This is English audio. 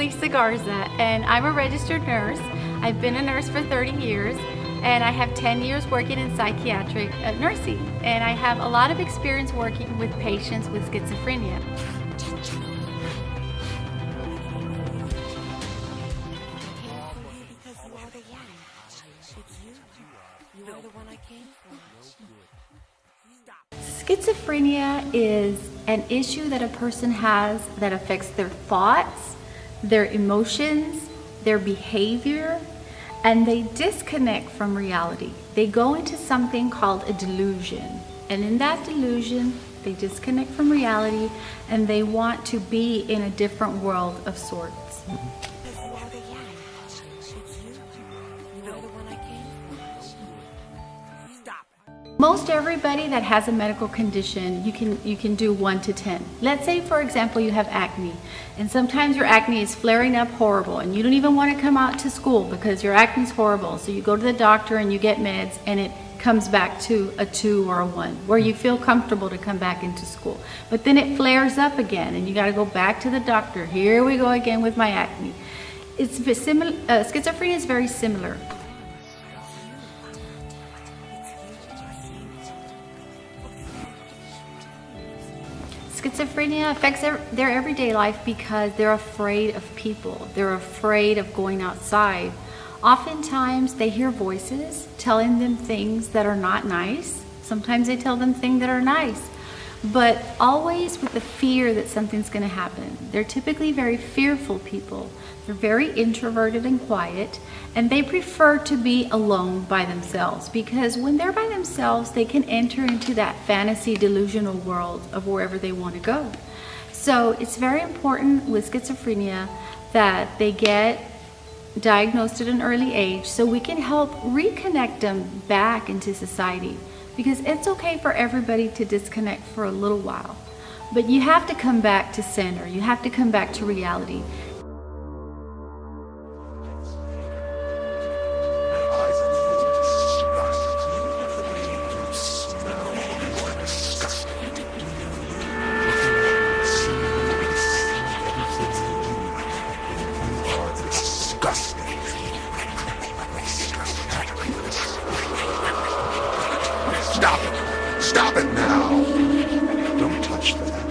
Lisa Garza, and I'm a registered nurse. I've been a nurse for 30 years, and I have 10 years working in psychiatric nursing, and I have a lot of experience working with patients with schizophrenia. Schizophrenia is an issue that a person has that affects their thoughts, their emotions, their behavior, and they disconnect from reality. They go into something called a delusion, and in that delusion, they disconnect from reality and they want to be in a different world of sorts. Most everybody that has a medical condition, you can do 1 to 10. Let's say, for example, you have acne, and sometimes your acne is flaring up horrible, and you don't even want to come out to school because your acne is horrible. So you go to the doctor and you get meds, and it comes back to a 2 or a 1, where you feel comfortable to come back into school. But then it flares up again, and you got to go back to the doctor. Here we go again with my acne. It's similar. Schizophrenia is very similar. Schizophrenia affects their everyday life because they're afraid of people. They're afraid of going outside. Oftentimes they hear voices telling them things that are not nice. Sometimes they tell them things that are nice, but always with the fear that something's going to happen. They're typically very fearful people. They're very introverted and quiet, and they prefer to be alone by themselves, because when they're by themselves, they can enter into that fantasy delusional world of wherever they want to go. So it's very important with schizophrenia that they get diagnosed at an early age so we can help reconnect them back into society, because it's okay for everybody to disconnect for a little while, but you have to come back to center. You have to come back to reality. Stop it! Stop it now! Don't touch that.